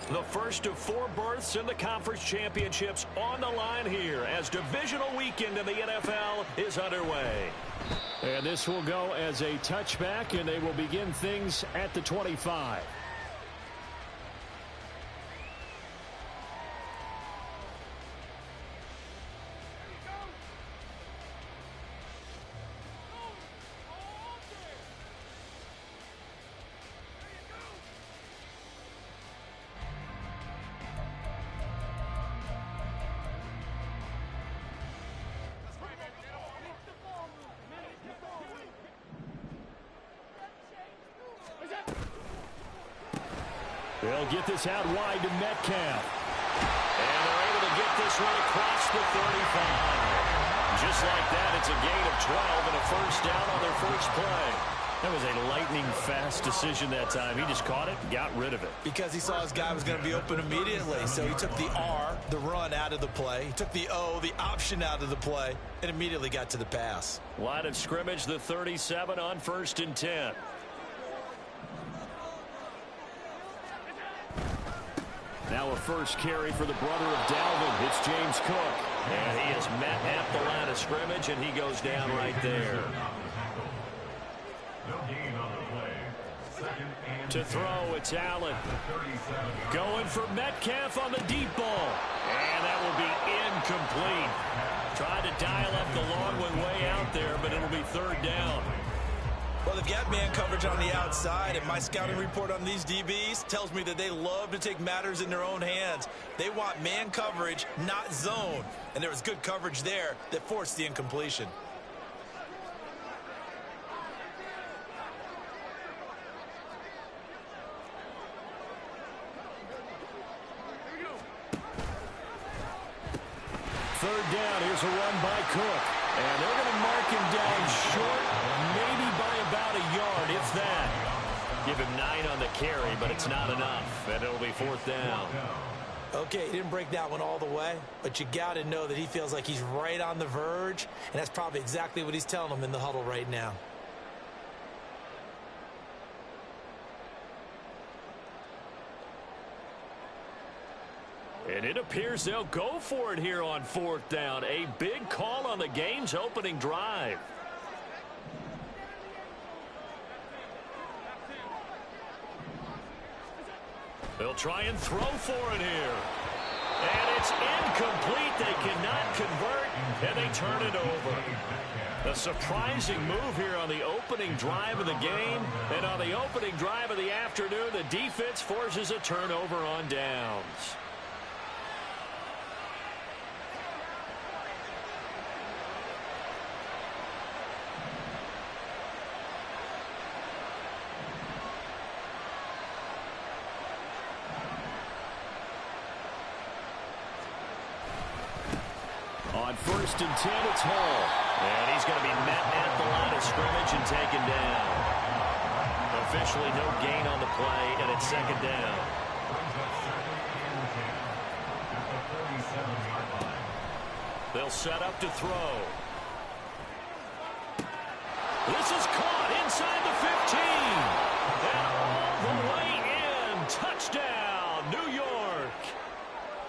The first of 4 berths in the conference championships on the line here as divisional weekend in the NFL is underway. And this will go as a touchback, and they will begin things at the 25. They'll get this out wide to Metcalf. And they're able to get this one across the 35. Just like that, it's a gain of 12 and a first down on their first play. That was a lightning-fast decision that time. He just caught it and got rid of it. Because he saw his guy was going to be open immediately. So he took the R, the run, out of the play. He took the O, the option, out of the play, and immediately got to the pass. Line of scrimmage, the 37 on 1st and 10. Now a first carry for the brother of Dalvin. It's James Cook. And he is met at the line of scrimmage, and he goes down right there. To throw, it's Allen. Going for Metcalf on the deep ball. And that will be incomplete. Tried to dial up the long one way out there, but it'll be 3rd down. Well, they've got man coverage on the outside, and my scouting report on these DBs tells me that they love to take matters in their own hands. They want man coverage, not zone. And there was good coverage there that forced the incompletion. Third down, here's a run by Cook. And they're going to mark him down short, maybe by about a yard, if that. Give him 9 on the carry, but it's not enough, and it'll be 4th down. Okay, he didn't break that one all the way, but you got to know that he feels like he's right on the verge, and that's probably exactly what he's telling them in the huddle right now. And it appears they'll go for it here on 4th down. A big call on the game's opening drive. They'll try and throw for it here. And it's incomplete. They cannot convert, and they turn it over. A surprising move here on the opening drive of the game. And on the opening drive of the afternoon, the defense forces a turnover on downs. On 1st and 10, it's Hall. And he's going to be met at the line of scrimmage and taken down. Officially no gain on the play, and it's 2nd down. They'll set up to throw. This is caught inside the 15. And all the way in. Touchdown, New York.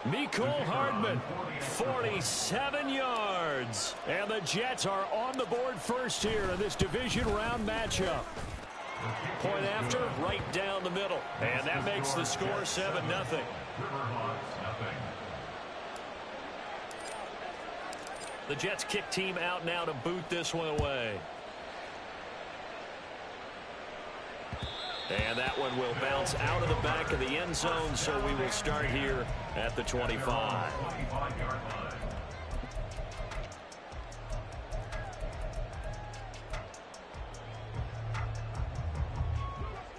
Mecole Hardman, 47 yards. And the Jets are on the board first here in this division round matchup. Point after, right down the middle. And that makes the score 7-0. The Jets kick team out now to boot this one away. And that one will bounce out of the back of the end zone, so we will start here at the 25.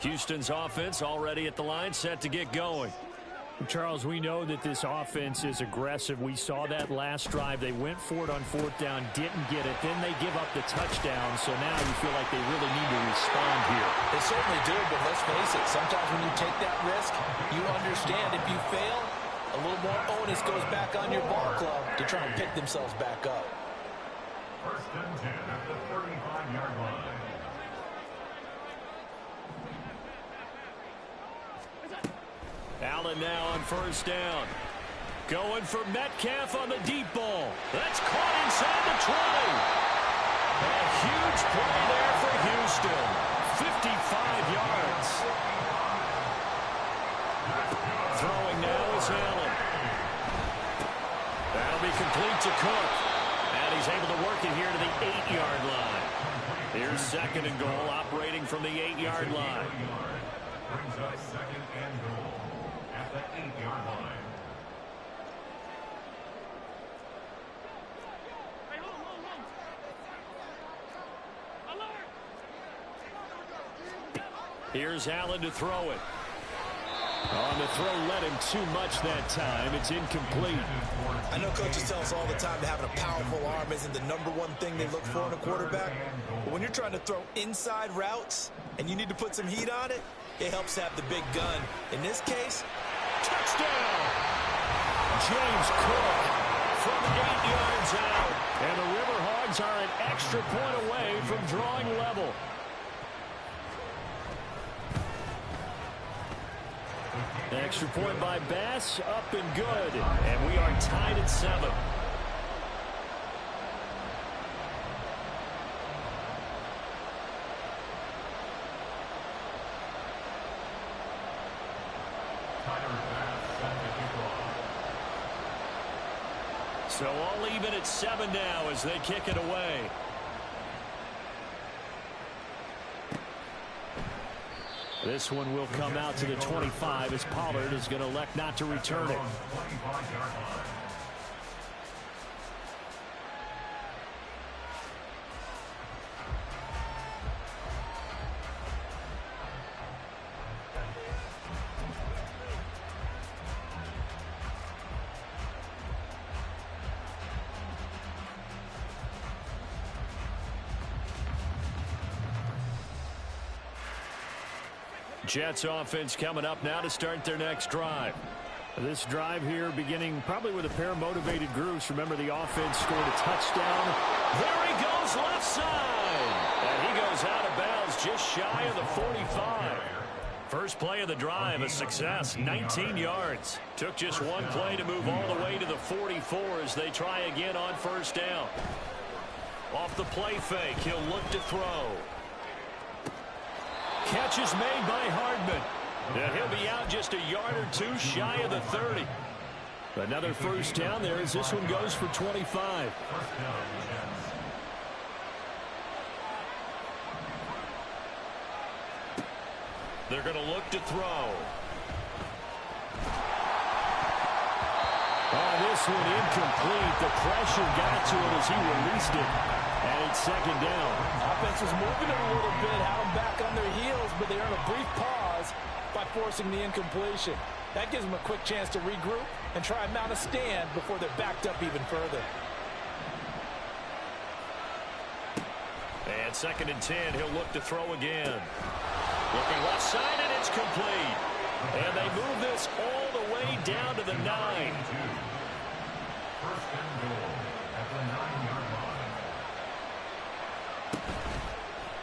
Houston's offense already at the line, set to get going. Charles, we know that this offense is aggressive. We saw that last drive. They went for it on 4th down, didn't get it. Then they give up the touchdown, so now you feel like they really need to respond here. They certainly do, but let's face it, sometimes when you take that risk, you understand if you fail, a little more onus goes back on your ball club to try and pick themselves back up. 1st and 10 at the 35-yard line. Allen now on first down. Going for Metcalf on the deep ball. That's caught inside the 20. A huge play there for Houston. 55 yards. Throwing now is Allen. That'll be complete to Cook. And he's able to work it here to the 8-yard line. Here's second and goal, operating from the 8-yard line. Brings up second and goal at the 8-yard line. Here's Allen to throw it. On the throw, led him too much that time. It's incomplete. I know coaches tell us all the time that having a powerful arm isn't the #1 thing they look for in a quarterback. But when you're trying to throw inside routes and you need to put some heat on it, it helps have the big gun. In this case, touchdown! James Cook from 8 yards out. And the River Hogs are an extra point away from drawing level. Extra point by Bass, up and good. And we are tied at 7. So all even at 7 now as they kick it away. This one will come out to the 25 as Pollard is going to elect not to return it. Jets offense coming up now to start their next drive. This drive here beginning probably with a pair of motivated groups. Remember, the offense scored a touchdown. There he goes left side. And he goes out of bounds just shy of the 45. First play of the drive, a success, 19 yards. Took just one play to move all the way to the 44 as they try again on first down. Off the play fake, he'll look to throw. Catch is made by Hardman. And he'll be out just a yard or two shy of the 30. Another first down there as this one goes for 25. They're going to look to throw. Oh, this one incomplete. The pressure got to it as he released it. And it's second down. Offense was moving it a little bit, had them back on their heels, but they earned a brief pause by forcing the incompletion. That gives them a quick chance to regroup and try and mount a stand before they're backed up even further. And second and 10, he'll look to throw again. Looking left side, and it's complete. And they move this all the way down to the 9. First and goal at the 9-yard line.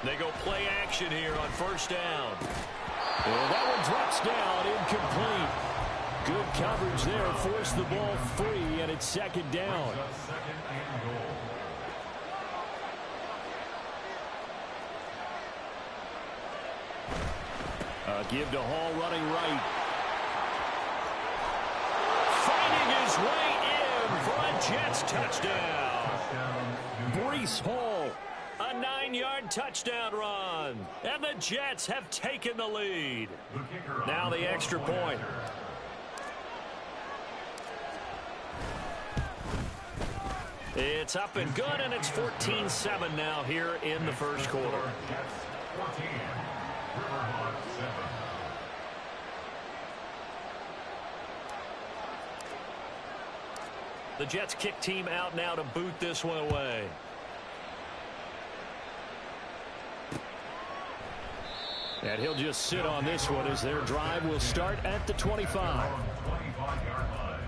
They go play action here on first down. And that one drops down, incomplete. Good coverage there, forced the ball free, and it's second down. Second and goal. Give to Hall running right. Finding his way in for a Jets touchdown. Breece Hall, a 9-yard touchdown run. And the Jets have taken the lead. Now the extra point. It's up and good, and it's 14-7 now here in the first quarter. 14, River Hogs 7. The Jets kick team out now to boot this one away. And he'll just sit on this one as their drive will start at the 25. 25-yard line.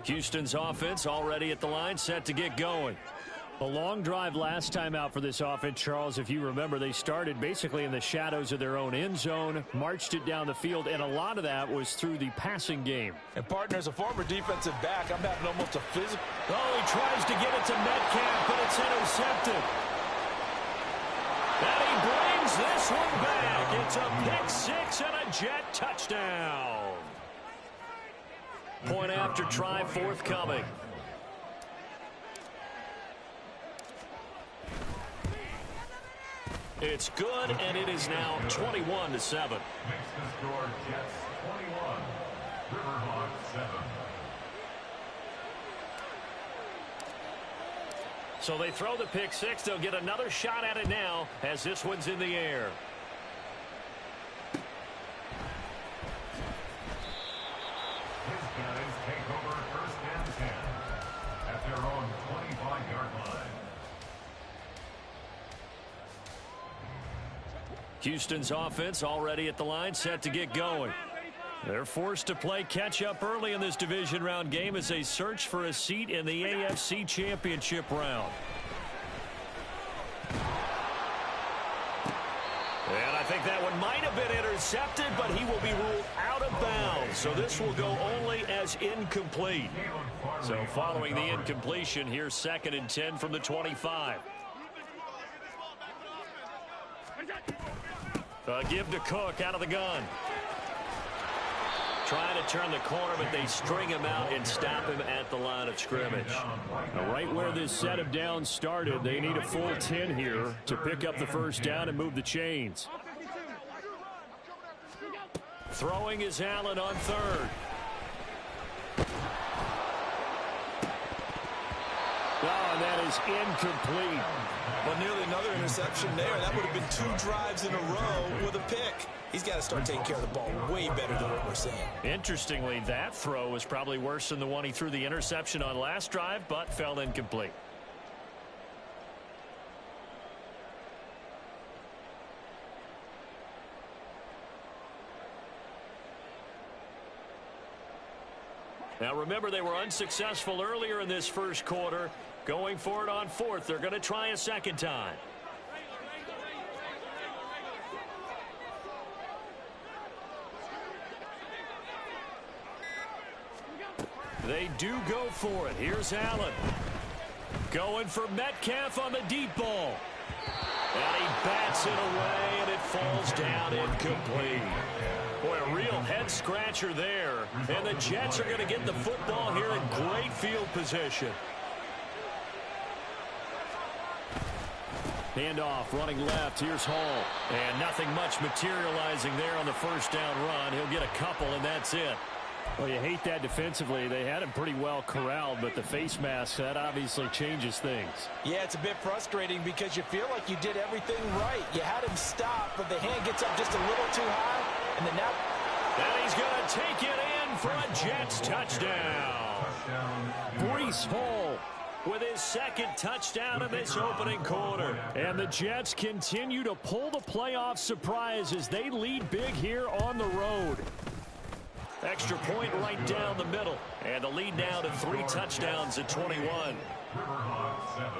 Houston's offense already at the line, set to get going. A long drive last time out for this offense, Charles. If you remember, they started basically in the shadows of their own end zone, marched it down the field, and a lot of that was through the passing game. And partner, as a former defensive back, I'm having almost a physical. Oh, he tries to get it to Metcalf, but it's intercepted. And he brings this one back. It's a pick six and a Jet touchdown. Point after try forthcoming. It's good, and it is now 21-7. Makes the score Jets 21, Riverhawks 7. So they throw the pick six. They'll get another shot at it now as this one's in the air. His guys take over first and 10 at their own 25-yard line. Houston's offense already at the line, set to get going. They're forced to play catch-up early in this division round game as they search for a seat in the AFC Championship round. And I think that one might have been intercepted, but he will be ruled out of bounds. So this will go only as incomplete. So following the incompletion, here's 2nd and 10 from the 25. Give to Cook out of the gun. Trying to turn the corner, but they string him out and stop him at the line of scrimmage. Right where this set of downs started, they need a full 10 here to pick up the first down and move the chains. Throwing is Allen on 3rd. Oh, and that is incomplete. Well, nearly another interception there. That would have been 2 drives in a row with a pick. He's got to start taking care of the ball way better than what we're seeing. Interestingly, that throw was probably worse than the one he threw the interception on last drive, but fell incomplete. Now remember, they were unsuccessful earlier in this first quarter. Going for it on 4th. They're going to try a second time. They do go for it. Here's Allen. Going for Metcalf on the deep ball. And he bats it away, and it falls down incomplete. Boy, a real head-scratcher there. And the Jets are going to get the football here in great field position. Handoff, running left. Here's Hall. And nothing much materializing there on the first down run. He'll get a couple, and that's it. Well, you hate that defensively. They had him pretty well corralled, but the face mask, that obviously changes things. Yeah, it's a bit frustrating because you feel like you did everything right. You had him stop, but the hand gets up just a little too high, and then now... And he's going to take it in for a Jets touchdown. Breece Hall with his 2nd touchdown in this opening quarter. And the Jets continue to pull the playoff surprise as they lead big here on the road. Extra point right down the middle. And the lead now to 3 touchdowns at 21. Riverhawks 7.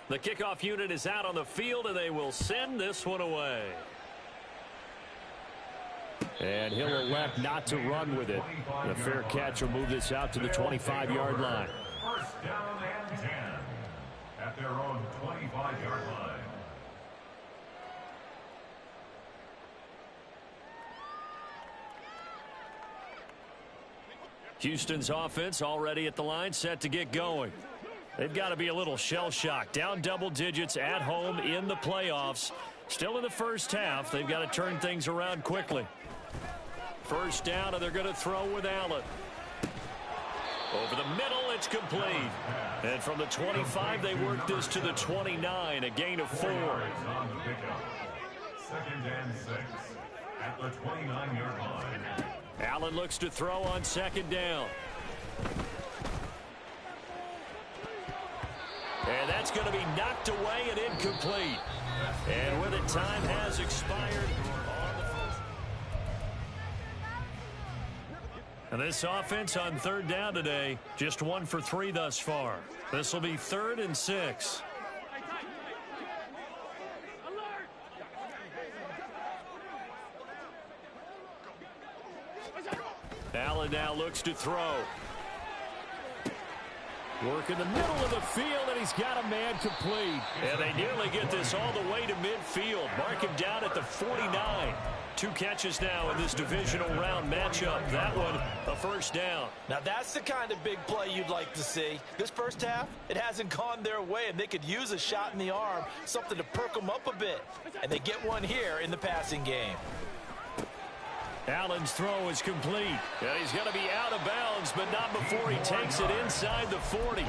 The kickoff unit is out on the field, and they will send this one away. And he'll elect not to run with it. The fair catch will move this out to the 25-yard line. First down and 10 at their own 25-yard line. Houston's offense already at the line, set to get going. They've got to be a little shell-shocked. Down double digits at home in the playoffs. Still in the first half. They've got to turn things around quickly. First down, and they're going to throw with Allen. Over the middle, it's complete. And from the 25, they work this to the 29, a gain of 4. On the pickup. 2nd and 6 at the 29-yard line. Allen looks to throw on 2nd down. And that's going to be knocked away and incomplete. And with it, time has expired on the first. And this offense on third down today, just 1 for 3 thus far. This will be 3rd and 6. Allen now looks to throw. Work in the middle of the field, and he's got a man complete. And they nearly get this all the way to midfield. Mark him down at the 49. 2 catches now in this divisional round matchup. That one, a first down. Now that's the kind of big play you'd like to see. This first half, it hasn't gone their way, and they could use a shot in the arm, something to perk them up a bit. And they get one here in the passing game. Allen's throw is complete. And he's going to be out of bounds, but not before he takes it inside the 40.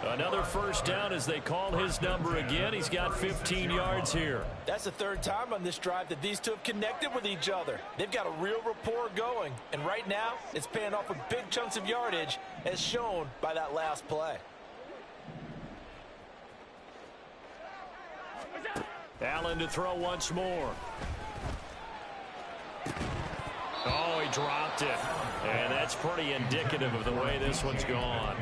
Another first down as they call his number again. He's got 15 yards here. That's the 3rd time on this drive that these two have connected with each other. They've got a real rapport going. And right now, it's paying off with big chunks of yardage, as shown by that last play. Allen to throw once more. Oh, he dropped it. And that's pretty indicative of the way this one's gone.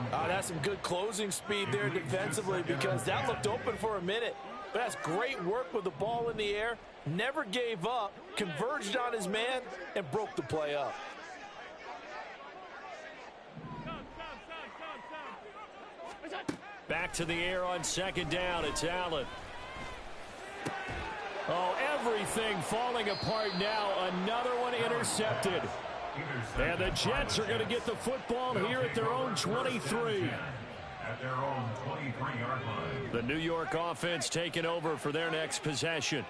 That's some good closing speed there defensively, because that looked open for a minute. But that's great work with the ball in the air. Never gave up, converged on his man, and broke the play up. Back to the air on 2nd down. It's Allen. Oh, everything falling apart now. Another one intercepted. And the Jets are going to get the football here at their own 23. At their own 23-yard line. The New York offense taking over for their next possession.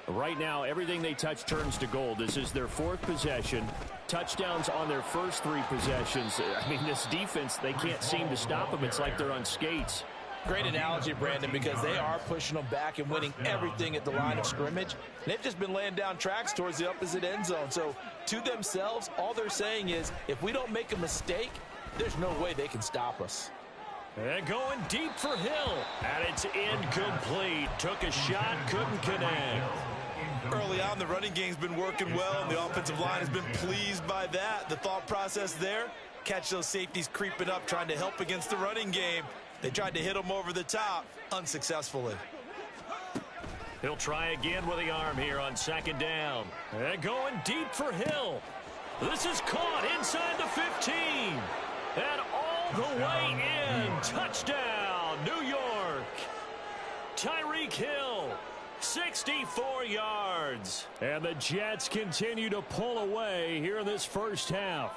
Right now, everything they touch turns to gold. This is their 4th possession. Touchdowns on their first 3 possessions. I mean, this defense, they can't seem to stop them. It's like they're on skates. Great analogy, Brandon, because they are pushing them back and winning everything at the line of scrimmage. They've just been laying down tracks towards the opposite end zone. So, to themselves, all they're saying is, if we don't make a mistake, there's no way they can stop us. And going deep for Hill. And it's incomplete. Took a shot, couldn't connect. Early on, the running game's been working well, and the offensive line has been pleased by that. The thought process there, catch those safeties creeping up, trying to help against the running game. They tried to hit him over the top, unsuccessfully. He'll try again with the arm here on 2nd down. And going deep for Hill. This is caught inside the 15. And all the way in. Touchdown, New York. Tyreek Hill, 64 yards. And the Jets continue to pull away here in this first half.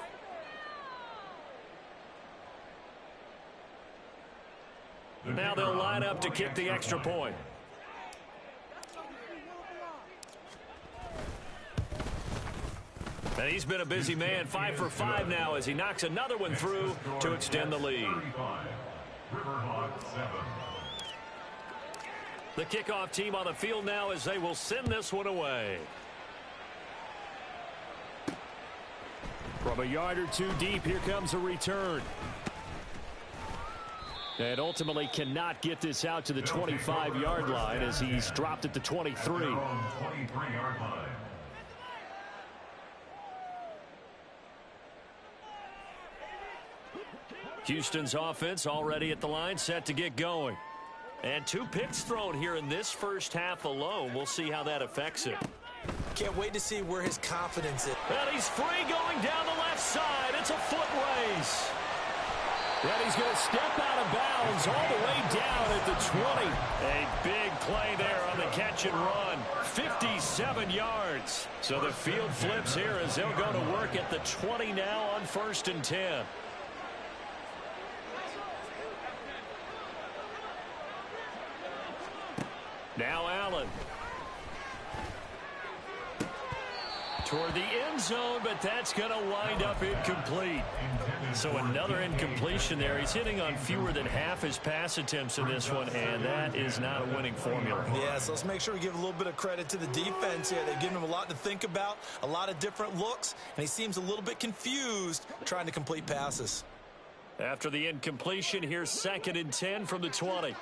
Now they'll line up to kick the extra point. And he's been a busy man, 5 for 5 now as he knocks another one through to extend the lead. The kickoff team on the field now as they will send this one away. From a yard or 2 deep, here comes a return. And ultimately cannot get this out to the 25-yard line as he's dropped at the 23. Houston's offense already at the line, set to get going. And 2 picks thrown here in this first half alone. We'll see how that affects him. Can't wait to see where his confidence is. And he's free going down the left side. It's a foot race. And he's going to step out of bounds all the way down at the 20. A big play there on the catch and run. 57 yards. So the field flips here as they'll go to work at the 20 now on 1st and 10. Now Allen. Toward the end zone, but that's going to wind up incomplete. So another incompletion there. He's hitting on fewer than half his pass attempts in this one, and that is not a winning formula. Yeah, so let's make sure we give a little bit of credit to the defense here. They've given him a lot to think about, a lot of different looks, and he seems a little bit confused trying to complete passes. After the incompletion, here's 2nd and 10 from the 20.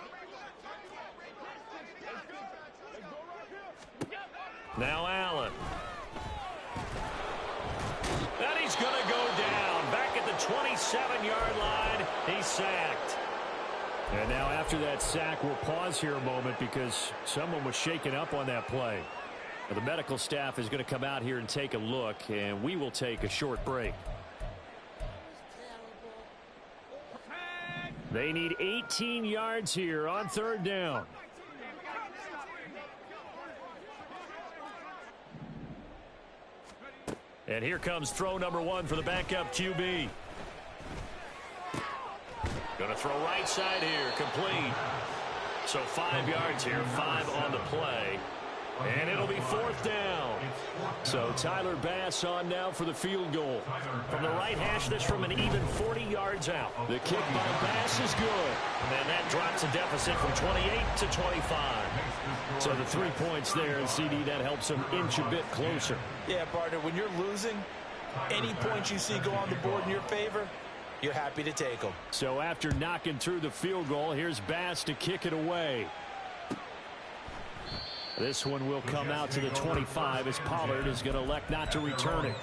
Now Allen. And he's going to go down. Back at the 27-yard line, he's sacked. And now after that sack, we'll pause here a moment because someone was shaken up on that play. Now, the medical staff is going to come out here and take a look, and we will take a short break. They need 18 yards here on 3rd down. And here comes throw number 1 for the backup QB. Going to throw right side here, complete. So 5 yards here, 5 on the play. And it'll be 4th down. So Tyler Bass on now for the field goal. From the right hash, this from an even 40 yards out. The kick by Bass is good. And that drops a deficit from 28 to 25. So the 3 points there, and CD, that helps them inch a bit closer. Yeah, partner, when you're losing, any points you see go on the board in your favor, you're happy to take them. So after knocking through the field goal, here's Bass to kick it away. This one will come out to the 25 as Pollard is going to elect not to return it.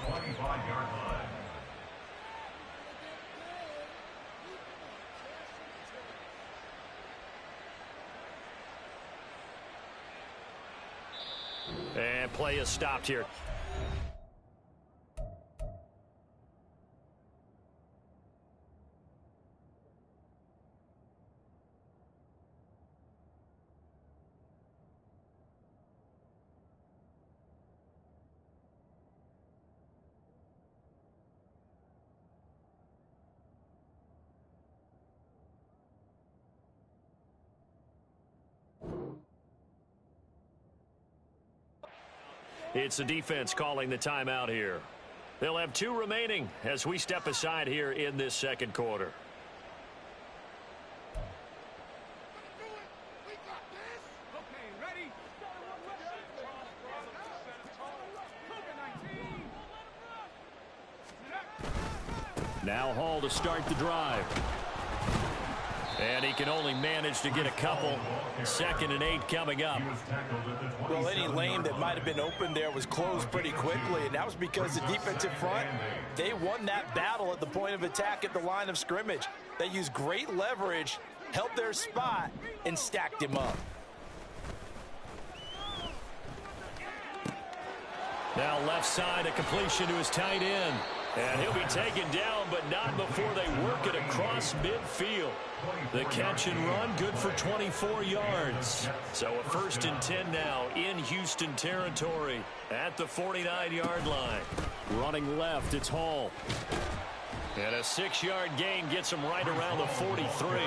And play is stopped here. It's the defense calling the timeout here. They'll have 2 remaining as we step aside here in this 2nd quarter. Now Hall to start the drive. And he can only manage to get a couple. 2nd and 8 coming up. Well, any lane that might have been open there was closed pretty quickly, and that was because the defensive front, they won that battle at the point of attack at the line of scrimmage. They used great leverage, held their spot, and stacked him up. Now left side, a completion to his tight end. And he'll be taken down, but not before they work it across midfield. The catch and run, good for 24 yards. So a 1st and 10 now in Houston territory at the 49-yard line. Running left, it's Hall. And a 6-yard gain gets him right around the 43.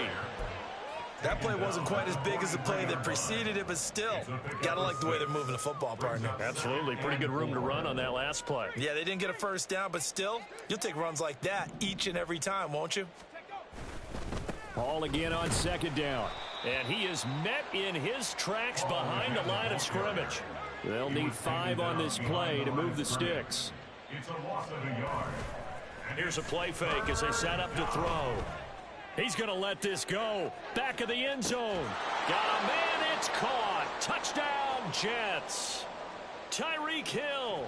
That play wasn't quite as big as the play that preceded it, but still, gotta like the way they're moving the football, partner. Absolutely. Pretty good room to run on that last play. Yeah, they didn't get a 1st down, but still, you'll take runs like that each and every time, won't you? Hall again on 2nd down. And he is met in his tracks behind the line of scrimmage. They'll need 5 on this play to move the sticks. It's a loss of a yard. Here's a play fake as they set up to throw. He's going to let this go. Back of the end zone. Got a man, it's caught. Touchdown, Jets. Tyreek Hill.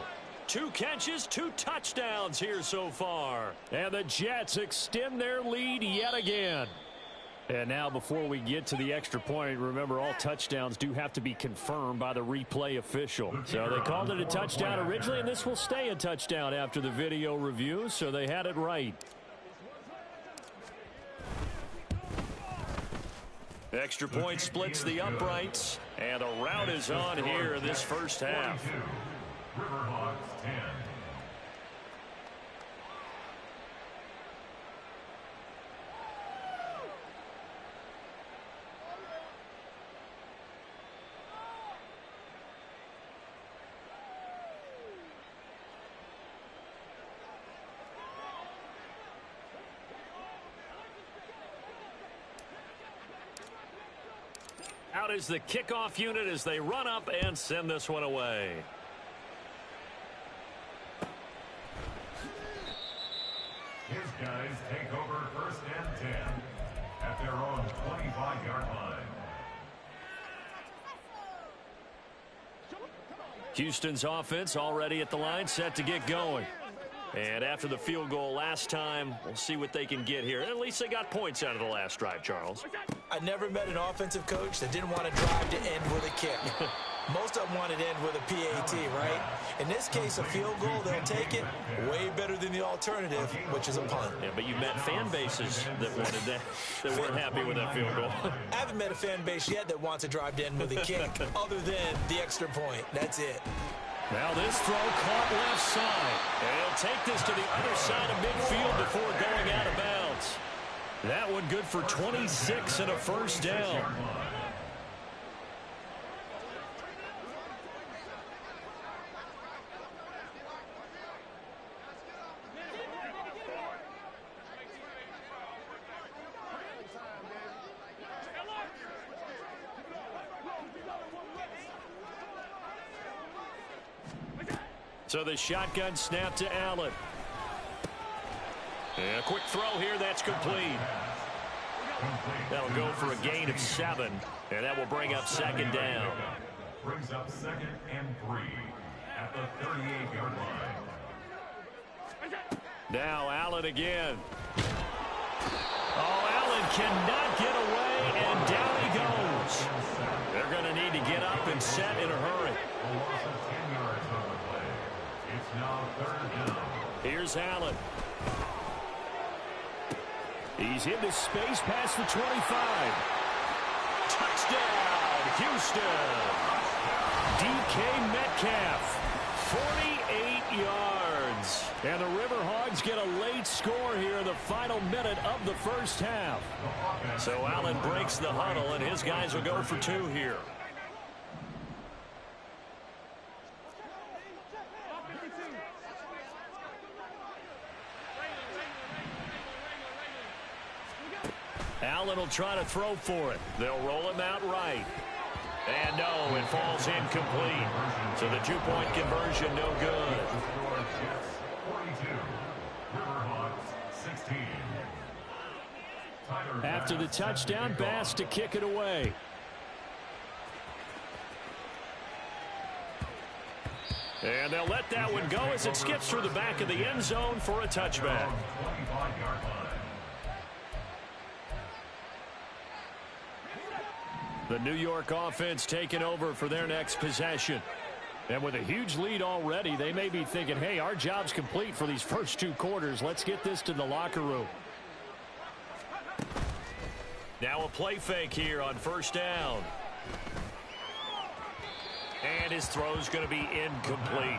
2 catches, 2 touchdowns here so far. And the Jets extend their lead yet again. And now before we get to the extra point, remember all touchdowns do have to be confirmed by the replay official. So they called it a touchdown originally, and this will stay a touchdown after the video review, so they had it right. Extra point splits the uprights, and a rout is on here in this first half. River Hogs 10. Out is the kickoff unit as they run up and send this one away. His guys take over 1st and their own 25-yard line. Houston's offense already at the line, set to get going. And after the field goal last time, we'll see what they can get here. At least they got points out of the last drive, Charles. I never met an offensive coach that didn't want to drive to end with a kick. Most of them wanted to end with a PAT, right? In this case, a field goal, they'll take it. Way better than the alternative, which is a punt. Yeah, but you met fan bases that wanted that, that weren't happy with that field goal. I haven't met a fan base yet that wants to drive to end with a kick, other than the extra point. That's it. Now this throw caught left side. And he'll take this to the other side of midfield before going out of bounds. That one good for 26 and a first down. So the shotgun snap to Allen. And a quick throw here, that's complete. That'll go for a gain of 7, and that will bring up second down. Brings up 2nd and 3 at the 38-yard line. Now Allen again. Oh, Allen cannot get away, and down he goes. They're going to need to get up and set in a hurry. A loss of 10 yards on the play. It's now 3rd down. Here's Allen. He's into space past the 25. Touchdown, Houston. DK Metcalf, 48 yards. And the River Hogs get a late score here in the final minute of the first half. So Allen breaks the huddle, and his guys will go for 2 here. Allen will try to throw for it. They'll roll him out right. And no, it falls incomplete. So the 2-point conversion no good. 42. River Hogs 16. After the touchdown, Bass to kick it away. And they'll let that one go as it skips through the back of the end zone for a touchback. 25-yard line. The New York offense taking over for their next possession. And with a huge lead already, they may be thinking, hey, our job's complete for these first 2 quarters. Let's get this to the locker room. Now a play fake here on first down. And his throw's going to be incomplete.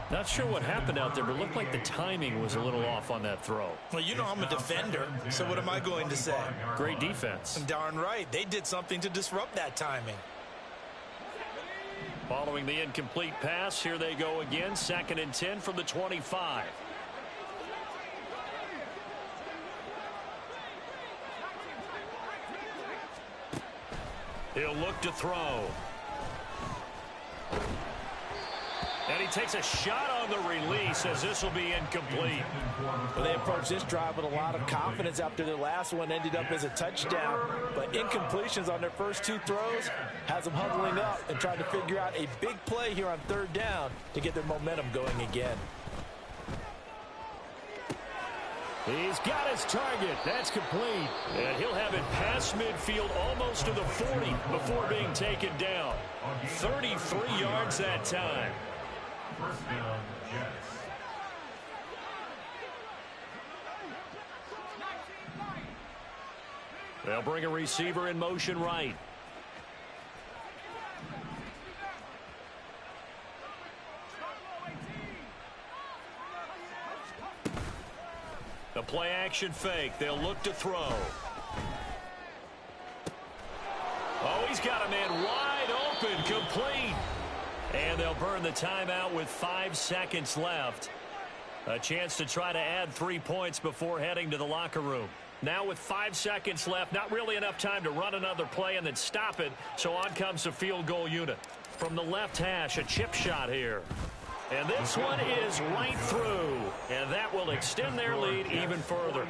Not sure what happened out there, but it looked like the timing was a little off on that throw. Well, you know I'm a defender, so what am I going to say? Great defense. Darn right. They did something to disrupt that timing. Following the incomplete pass, here they go again. 2nd and 10 from the 25. He'll look to throw. And he takes a shot on the release as this will be incomplete. Well, they approached this drive with a lot of confidence after their last one ended up as a touchdown. But incompletions on their first 2 throws has them huddling up and trying to figure out a big play here on 3rd down to get their momentum going again. He's got his target. That's complete. And he'll have it past midfield almost to the 40 before being taken down. 33 yards that time. First down, Jets. They'll bring a receiver in motion right. The play action fake. They'll look to throw. Oh, he's got a man wide open, complete. And they'll burn the timeout with 5 seconds left. A chance to try to add 3 points before heading to the locker room. Now with 5 seconds left, not really enough time to run another play and then stop it. So on comes the field goal unit. From the left hash, a chip shot here. And this one is right through, and that will extend their lead even further.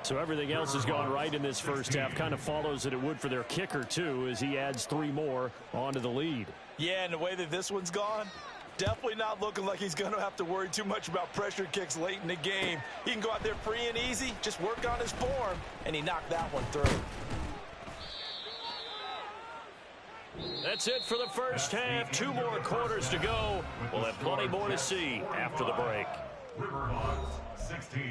So everything else has gone right in this first half. Kind of follows that it would for their kicker, too, as he adds 3 more onto the lead. Yeah, and the way that this one's gone, definitely not looking like he's going to have to worry too much about pressure kicks late in the game. He can go out there free and easy, just work on his form, and he knocked that one through. That's it for the first half. 2 more quarters to go. We'll have plenty more to see after the break. River Hogs 16.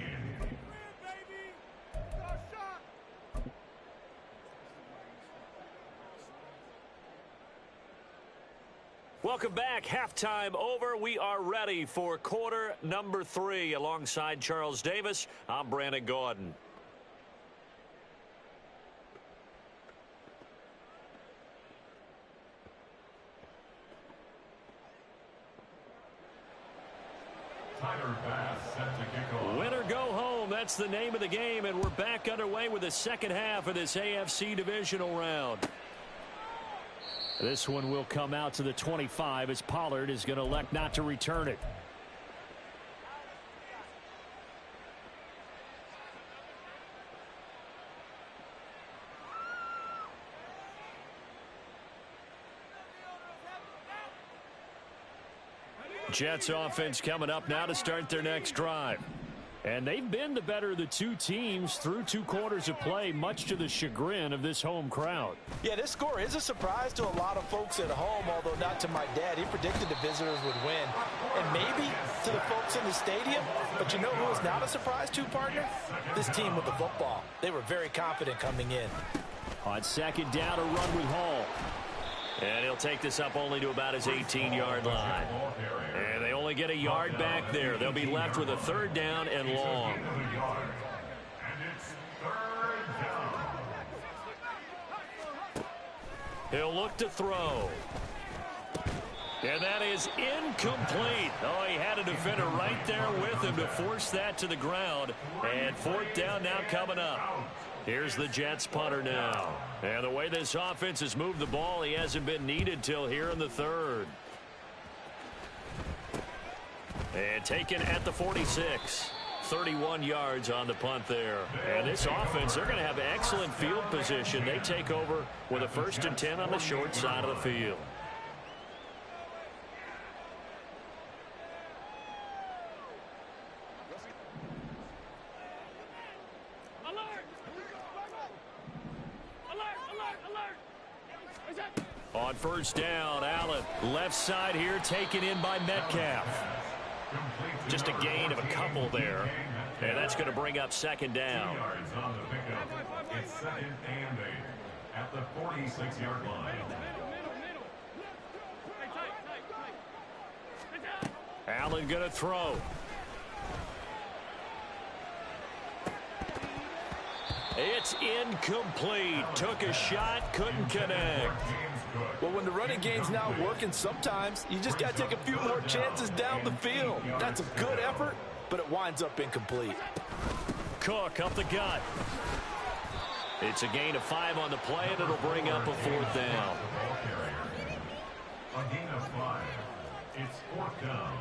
Welcome back. Halftime over. We are ready for quarter number 3. Alongside Charles Davis, I'm Brandon Gaudin. Win or go home, that's the name of the game, and we're back underway with the second half of this AFC divisional round. This one will come out to the 25 as Pollard is going to elect not to return it. Jets offense coming up now to start their next drive. And they've been the better of the 2 teams through 2 quarters of play, much to the chagrin of this home crowd. Yeah, this score is a surprise to a lot of folks at home, although not to my dad. He predicted the visitors would win. And maybe to the folks in the stadium. But you know who is not a surprise to, partner? This team with the football. They were very confident coming in. On second down, a run with Hall. And he'll take this up only to about his 18-yard line. And they only get a yard back there. They'll be left with a 3rd down and long. And it's 3rd down. He'll look to throw. And that is incomplete. Oh, he had a defender right there with him to force that to the ground. And 4th down now coming up. Here's the Jets punter now. And the way this offense has moved the ball, he hasn't been needed till here in the 3rd. And taken at the 46. 31 yards on the punt there. And this offense, they're going to have excellent field position. They take over with a 1st and 10 on the short side of the field. On 1st down, Allen, left side here, taken in by Metcalf. Just a gain of a couple there. And that's going to bring up 2nd down. It's 2nd and 8 at the 46-yard line. Allen going to throw. It's incomplete. Took a shot, couldn't connect. Well, when the running game's not working, sometimes you just got to take a few more chances down the field. That's a good effort, but it winds up incomplete. Cook up the gut. It's a gain of 5 on the play, and it'll bring up a 4th down. A gain of 5. It's 4th down.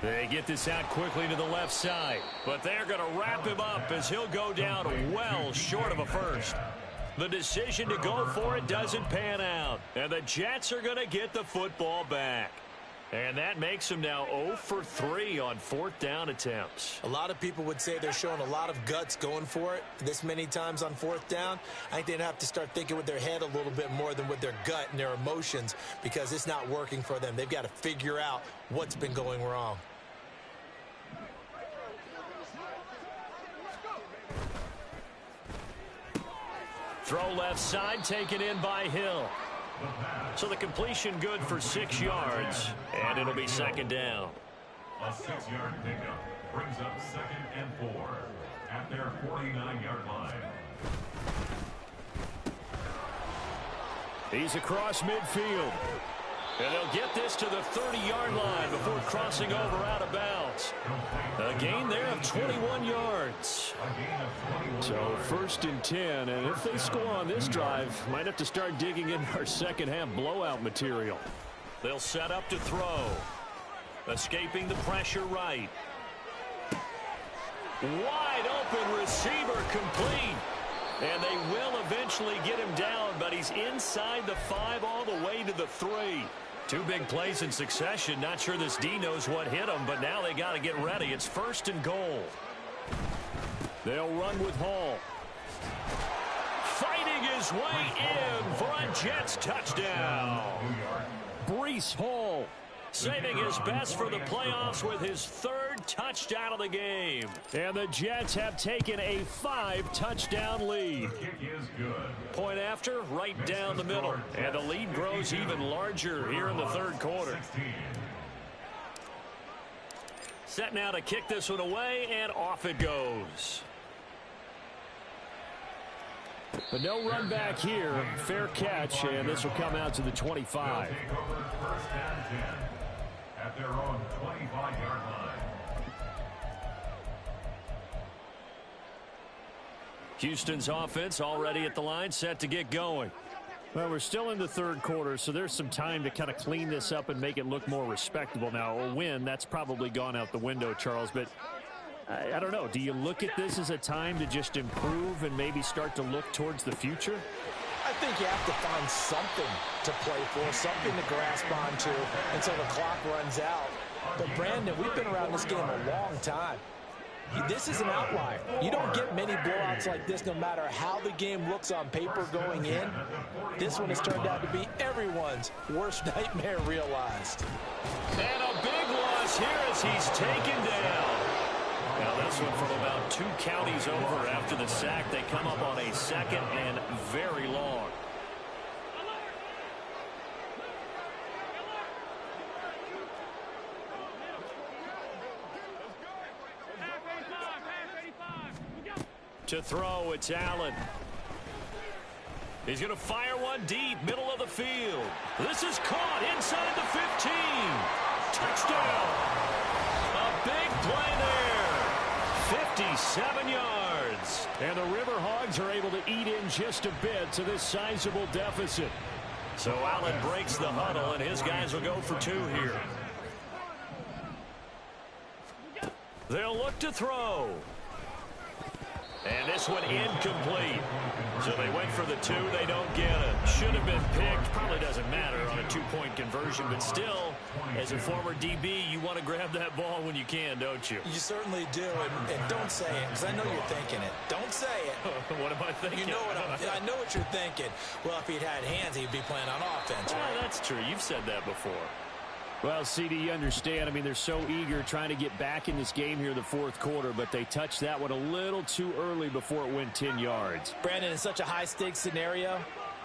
They get this out quickly to the left side, but they're going to wrap him up as he'll go down well short of a 1st. The decision to go for it doesn't pan out, and the Jets are going to get the football back. And that makes them now 0 for 3 on 4th down attempts. A lot of people would say they're showing a lot of guts going for it this many times on 4th down. I think they'd have to start thinking with their head a little bit more than with their gut and their emotions, because it's not working for them. They've got to figure out what's been going wrong. Throw left side, taken in by Hill. So the completion good for 6 yards, and it'll be 2nd down. A 6-yard pickup brings up 2nd and 4 at their 49-yard line. He's across midfield. And they'll get this to the 30-yard line before crossing over out of bounds. A gain there of 21 yards. So 1st and 10, and if they score on this drive, might have to start digging in our second-half blowout material. They'll set up to throw. Escaping the pressure right. Wide open receiver complete. And they will eventually get him down, but he's inside the 5 all the way to the 3. 2 big plays in succession. Not sure this D knows what hit him, but now they got to get ready. It's 1st and goal. They'll run with Hall. Fighting his way in for a Jets touchdown. Breece Hall saving his best for the playoffs with his 3rd touchdown of the game. And the Jets have taken a 5-touchdown lead. Point after, right down the middle. And the lead grows even larger here in the 3rd quarter. Set now to kick this one away, and off it goes. But no run back here. Fair catch, and this will come out to the 25. At their own 25-yard line. Houston's offense already at the line, set to get going. Well, we're still in the 3rd quarter, so there's some time to kind of clean this up and make it look more respectable. Now, a win, that's probably gone out the window, Charles, but I don't know. Do you look at this as a time to just improve and maybe start to look towards the future? I think you have to find something to play for, something to grasp onto until the clock runs out. But, Brandon, we've been around this game a long time. This is an outlier. You don't get many blowouts like this no matter how the game looks on paper going in. This one has turned out to be everyone's worst nightmare realized. And a big loss here as he's taken down. Now this one from about 2 counties over after the sack. They come up on a 2nd and very long. To throw, it's Allen. He's going to fire one deep, middle of the field. This is caught inside the 15. Touchdown. A big play there. 57 yards. And the River Hogs are able to eat in just a bit to this sizable deficit. So Allen breaks the huddle, and his guys will go for 2 here. They'll look to throw. And this one incomplete. So they went for the 2. They don't get it. Should have been picked. Probably doesn't matter on a 2-point conversion. But still, as a former DB, you want to grab that ball when you can, don't you? You certainly do. And don't say it, because I know you're thinking it. Don't say it. What am I thinking? You know what I know what you're thinking. Well, if he'd had hands, he'd be playing on offense, right? Well, that's true. You've said that before. Well, CD, you understand. I mean, they're so eager trying to get back in this game here in the 4th quarter, but they touched that one a little too early before it went 10 yards. Brandon, in such a high-stakes scenario,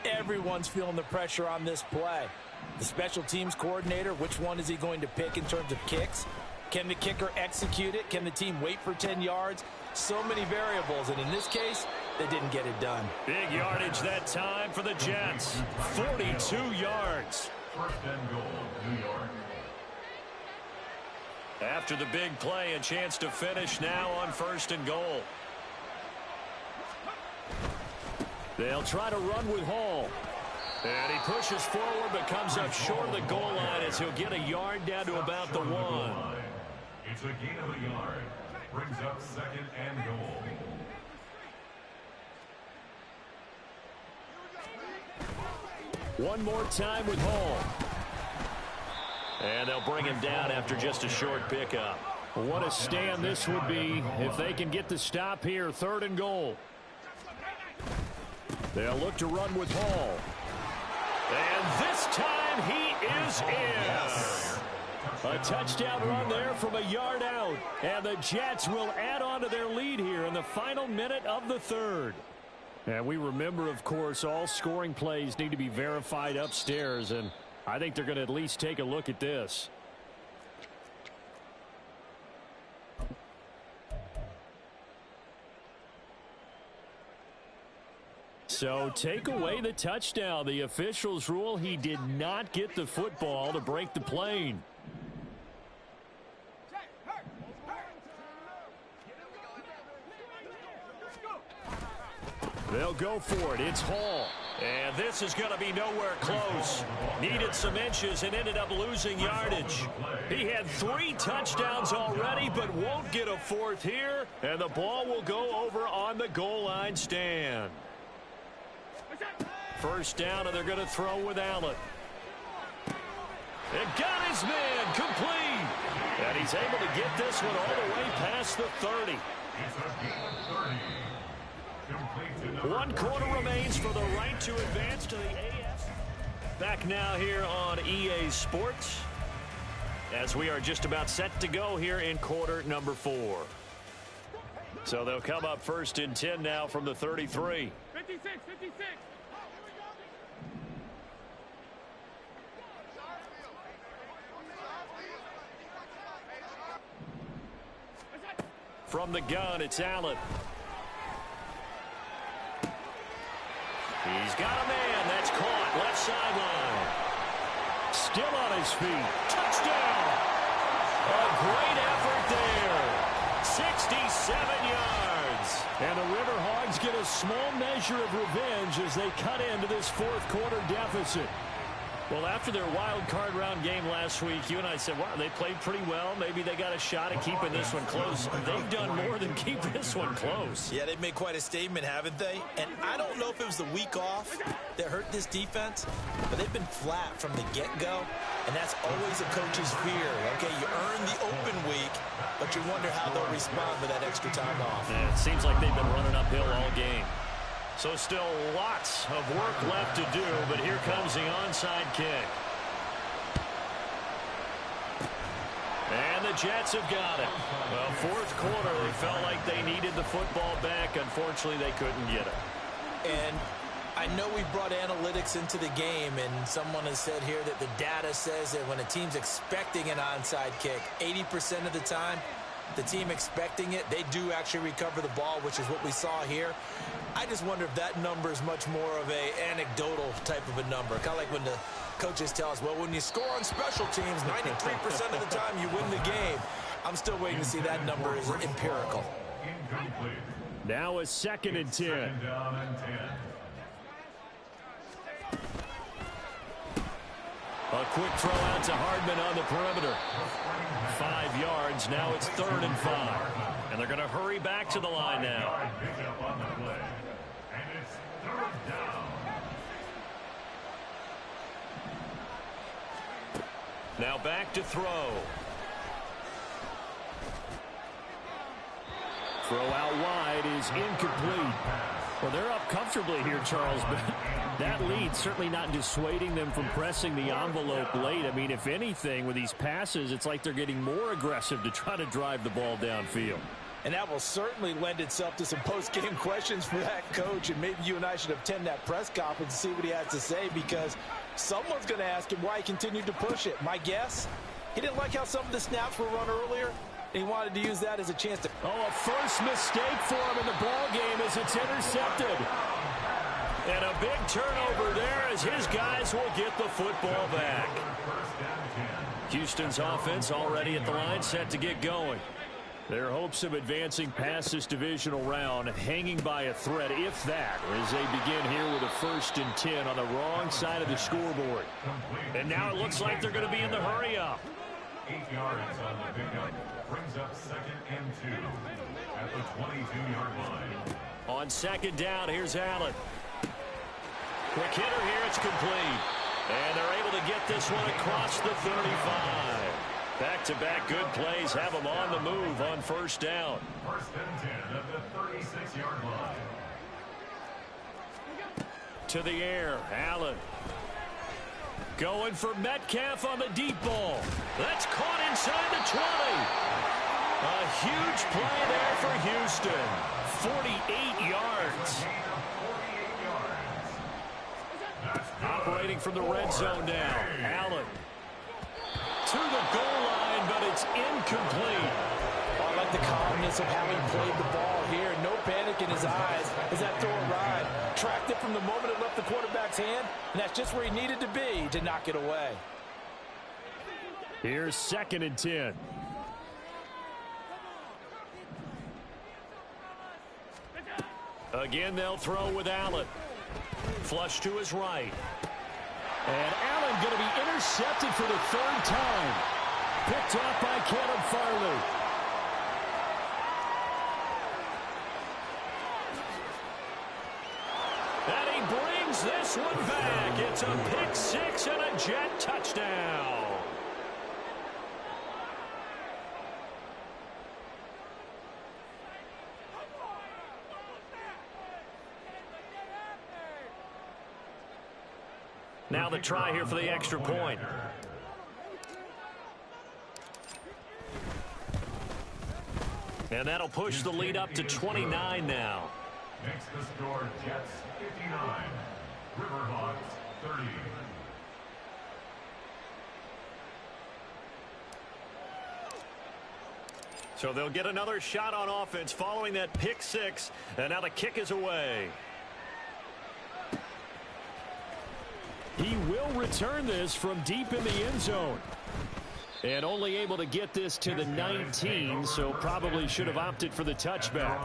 everyone's feeling the pressure on this play. The special teams coordinator, which one is he going to pick in terms of kicks? Can the kicker execute it? Can the team wait for 10 yards? So many variables, and in this case, they didn't get it done. Big yardage that time for the Jets. 42 yards. 1st and goal, New York. After the big play, a chance to finish now on 1st and goal. They'll try to run with Hall. And he pushes forward but comes up short of the goal line as he'll get a yard down to about the 1. It's a gain of a yard. Brings up 2nd and goal. One more time with Hall. And they'll bring him down after just a short pickup. What a stand this would be if they can get the stop here. 3rd and goal. They'll look to run with Hall. And this time he is in. A touchdown run there from a yard out. And the Jets will add on to their lead here in the final minute of the 3rd. And we remember, of course, all scoring plays need to be verified upstairs, and I think they're going to at least take a look at this. So take away the touchdown. The officials rule he did not get the football to break the plane. They'll go for it. It's Hall. And this is going to be nowhere close. Needed some inches and ended up losing yardage. He had 3 touchdowns already, but won't get a 4th here. And the ball will go over on the goal line stand. First down, and they're going to throw with Allen. And got his man complete. And he's able to get this one all the way past the 30. It's a gain of 30. Complete to 1 quarter remains for the right to advance to the AF. Back now here on EA Sports, as we are just about set to go here in quarter number 4. So they'll come up first and 10 now from the 33. 56. From the gun, it's Allen. He's got a man. That's caught. Left sideline. Still on his feet. Touchdown. A great effort there. 67 yards. And the River Hogs get a small measure of revenge as they cut into this 4th quarter deficit. Well, after their wild card round game last week, you and I said, wow, they played pretty well. Maybe they got a shot at keeping this one close. They've done more than keep this one close. Yeah, they've made quite a statement, haven't they? And I don't know if it was the week off that hurt this defense, but they've been flat from the get-go, and that's always a coach's fear. Okay, you earn the open week, but you wonder how they'll respond with that extra time off. Yeah, it seems like they've been running uphill all game. So still lots of work left to do, but here comes the onside kick. And the Jets have got it. Well, 4th quarter, they felt like they needed the football back. Unfortunately, they couldn't get it. And I know we brought analytics into the game, and someone has said here that the data says that when a team's expecting an onside kick, 80% of the time, the team expecting it, they do actually recover the ball, which is what we saw here. I just wonder if that number is much more of a anecdotal type of a number. Kind of like when the coaches tell us, well, when you score on special teams, 93% of the time you win the game. I'm still waiting to see that number is empirical. incomplete. Now a 2nd and 10. Second down and 10. A quick throw out to Hardman on the perimeter. 5 yards. Now it's 3rd and 5. And they're going to hurry back to the line now. Pickup on the play. And it's 3rd down. Now back to throw. Throw out wide is incomplete. Well, they're up comfortably here, Charles, but that lead certainly not dissuading them from pressing the envelope late. I mean, if anything, with these passes, it's like they're getting more aggressive to try to drive the ball downfield. And that will certainly lend itself to some post-game questions for that coach. And maybe you and I should attend that press conference and see what he has to say, because someone's going to ask him why he continued to push it. My guess, he didn't like how some of the snaps were run earlier. He wanted to use that as a chance to... Oh, a first mistake for him in the ball game as it's intercepted. And a big turnover there as his guys will get the football back. Houston's offense already at the line, set to get going. Their hopes of advancing past this divisional round hanging by a thread, if that, as they begin here with a 1st and 10 on the wrong side of the scoreboard. And now it looks like they're going to be in the hurry-up. 8 yards on the pickup. Brings up 2nd and 2 at the 22-yard line. On 2nd down, here's Allen. Quick hitter here, it's complete. And they're able to get this one across the 35. Back-to-back good plays have them on the move on 1st down. 1st and 10 at the 36-yard line. To the air, Allen. Going for Metcalf on the deep ball. That's caught inside the 20. A huge play there for Houston. 48 yards. Operating from the red zone now. Allen. To the goal line, but it's incomplete. I like the calmness of how he played the ball here. No panic in his eyes as that throw arrived. Tracked it from the moment it left the quarterback's hand, and that's just where he needed to be to knock it away. Here's 2nd and 10. Again, they'll throw with Allen. Flush to his right. And Allen going to be intercepted for the 3rd time. Picked off by Caleb Farley. And he brings this one back. It's a pick 6 and a Jet touchdown. Now the try here for the extra point. And that'll push the lead up to 29 now. Makes the score Jets 59, Riverhawks 30. So they'll get another shot on offense following that pick 6. And now the kick is away. He will return this from deep in the end zone. And only able to get this to the 19, so probably should have opted for the touchback.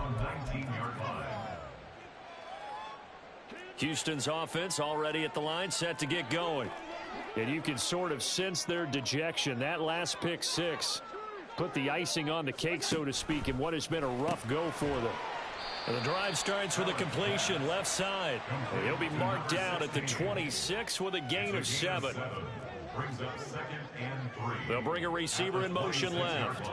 Houston's offense already at the line, set to get going. And you can sort of sense their dejection. That last pick 6 put the icing on the cake, so to speak, in what has been a rough go for them. And the drive starts with a completion left side. And he'll be marked down at the 26 with a gain of 7. They'll bring a receiver in motion left.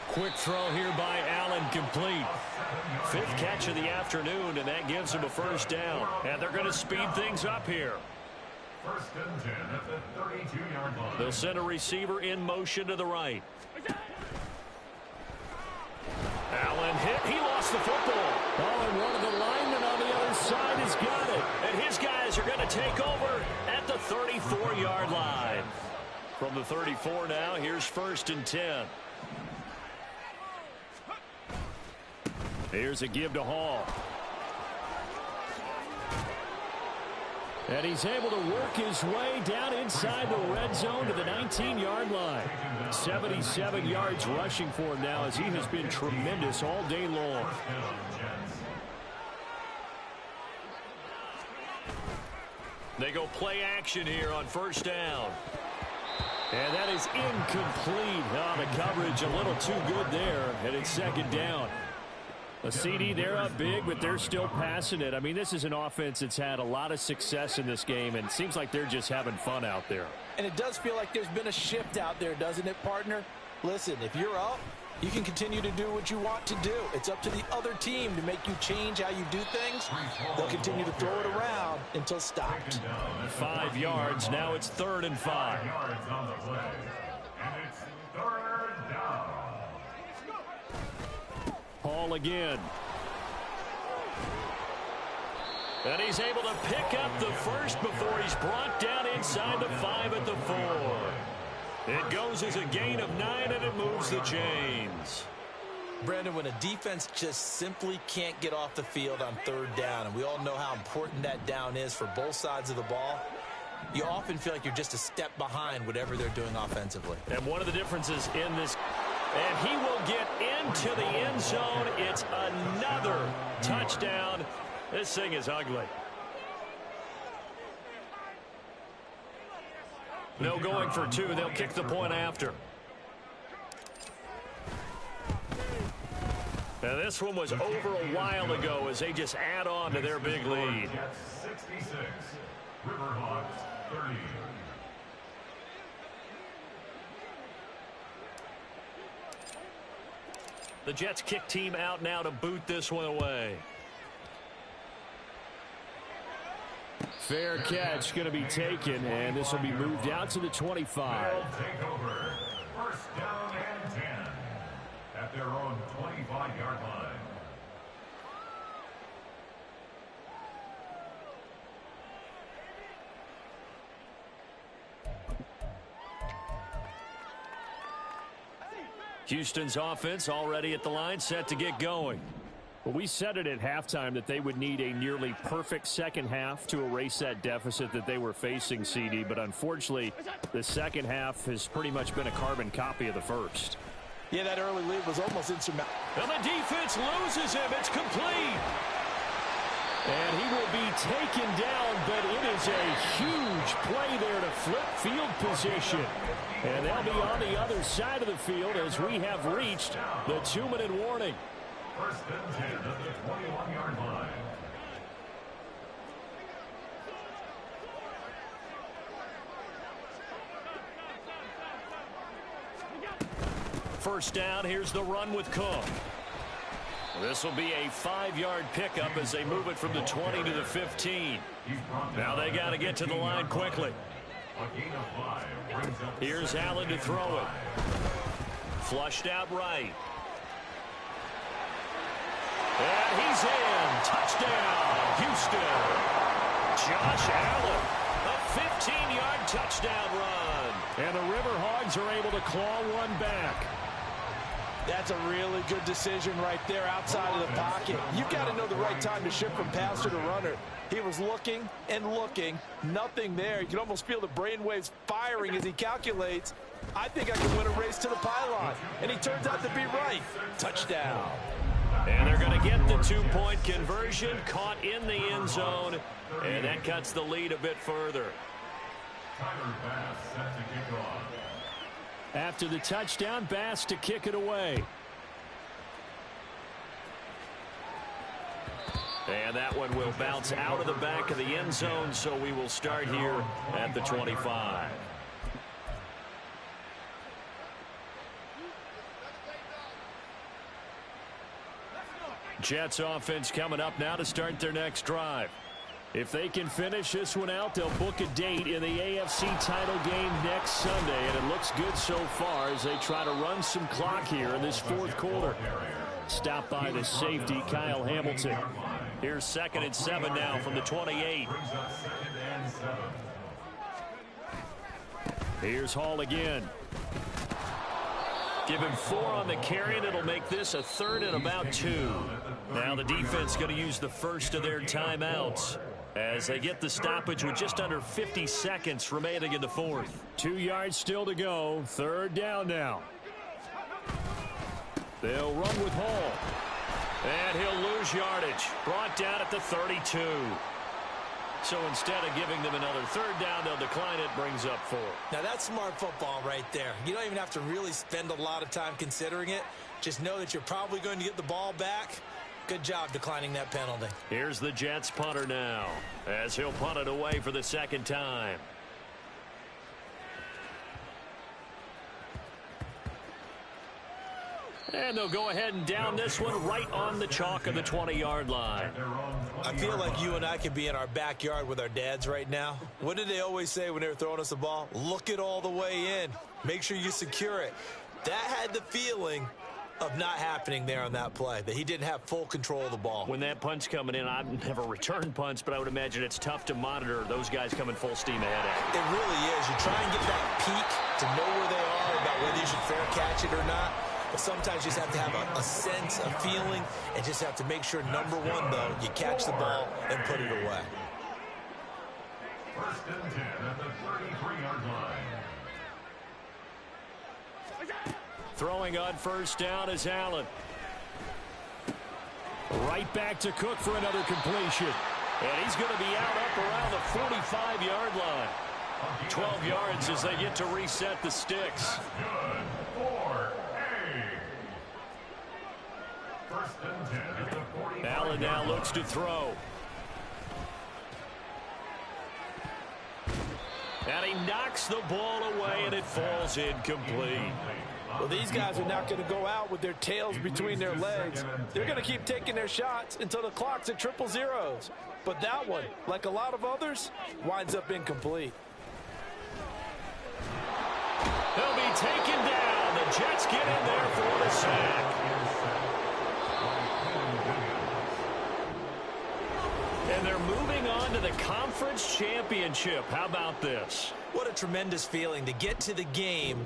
Quick throw here by Allen, complete. 5th catch of the afternoon, and that gives him a 1st down. And they're going to speed things up here. 1st and 10 at the 32-yard line. They'll send a receiver in motion to the right. Allen hit. He lost the football. Oh, and one of the linemen on the other side has got it. And his guys are going to take over at the 34-yard line. From the 34 now, here's 1st and 10. Here's a give to Hall. And he's able to work his way down inside the red zone to the 19-yard line. 77 yards rushing for him now as he has been tremendous all day long. They go play action here on 1st down. And that is incomplete. Oh, the coverage a little too good there, and it's 2nd down. A CD, they're up big, but they're still passing it. I mean, this is an offense that's had a lot of success in this game, and it seems like they're just having fun out there. And it does feel like there's been a shift out there, doesn't it, partner? Listen, if you're up, you can continue to do what you want to do. It's up to the other team to make you change how you do things. They'll continue to throw it around until stopped. 5 yards. Now it's 3rd and 5. 5 yards on the play. And it's 3rd down. Hall again. And he's able to pick up the 1st before he's brought down inside the 5 at the 4. It goes as a gain of 9, and it moves the chains. Brandon, when a defense just simply can't get off the field on 3rd down, and we all know how important that down is for both sides of the ball, you often feel like you're just a step behind whatever they're doing offensively. And one of the differences in this, and he will get into the end zone. It's another touchdown. This thing is ugly. No going for 2. They'll kick the point after. Now this one was over a while ago as they just add on to their big lead. 66, Riverhawks 30. The Jets kick team out now to boot this one away. Fair catch going to be taken, and this will be moved out to the 25. They'll take over 1st down and 10 at their own 25-yard line. Houston's offense already at the line, set to get going. Well, we said it at halftime that they would need a nearly perfect second half to erase that deficit that they were facing, CD. But unfortunately, the second half has pretty much been a carbon copy of the first. Yeah, that early lead was almost insurmountable. And the defense loses him. It's complete. And he will be taken down, but it is a huge play there to flip field position. And they'll be on the other side of the field as we have reached the 2-minute warning. First and 10 at the 21-yard line. First down, here's the run with Cook. This will be a 5-yard pickup as they move it from the 20 to the 15. Now they got to get to the line quickly. Here's Allen to throw it. Flushed out right. And he's in. Touchdown, Houston. Josh Allen, a 15-yard touchdown run. And the River Hogs are able to claw one back. That's a really good decision right there outside of the pocket. You've got to know the right time to shift from passer to runner. He was looking and looking. Nothing there. You can almost feel the brainwaves firing as he calculates, I think I can win a race to the pylon. And he turns out to be right. Touchdown. And they're going to get the 2-point conversion, caught in the end zone, and that cuts the lead a bit further. Tyler Bass set to kick off. After the touchdown, Bass to kick it away. And that one will bounce out of the back of the end zone, so we will start here at the 25. Jets offense coming up now to start their next drive. If they can finish this one out, they'll book a date in the AFC title game next Sunday, and it looks good so far as they try to run some clock here in this fourth quarter. Stopped by the safety, Kyle Hamilton. Here's 2nd and 7 now from the 28. Here's Hall again. Give him 4 on the carry, and it'll make this a 3rd and about 2. Now the defense going to use the first of their timeouts as they get the stoppage with just under 50 seconds remaining in the fourth. 2 yards still to go. 3rd down now. They'll run with Hall. And he'll lose yardage. Brought down at the 32. So instead of giving them another 3rd down, they'll decline it, brings up 4. Now that's smart football right there. You don't even have to really spend a lot of time considering it. Just know that you're probably going to get the ball back. Good job declining that penalty. Here's the Jets punter now as he'll punt it away for the 2nd time. And they'll go ahead and down this one right on the chalk of the 20-yard line. I feel like you and I could be in our backyard with our dads right now. What did they always say when they were throwing us the ball? Look it all the way in. Make sure you secure it. That had the feeling of not happening there on that play, that he didn't have full control of the ball. When that punt's coming in, I've never returned punts, but I would imagine it's tough to monitor those guys coming full steam ahead at. It really is. You try and get that peek to know where they are, about whether you should fair catch it or not. But sometimes you just have to have a sense, a feeling, and just have to make sure, number one, though, you catch the ball and put it away. 1st and 10 at the 33-yard line. Throwing on 1st down is Allen. Right back to Cook for another completion. And he's going to be out up around the 45-yard line. 12 yards as they get to reset the sticks. Good for A. 1st and 10 at the 45. Allen now looks to throw. And he knocks the ball away, and it falls incomplete. Well, these guys are not going to go out with their tails between their legs. They're going to keep taking their shots until the clock's at 000. But that one, like a lot of others, winds up incomplete. He'll be taken down. The Jets get in there for the sack. And they're moving on to the conference championship. How about this? What a tremendous feeling to get to the game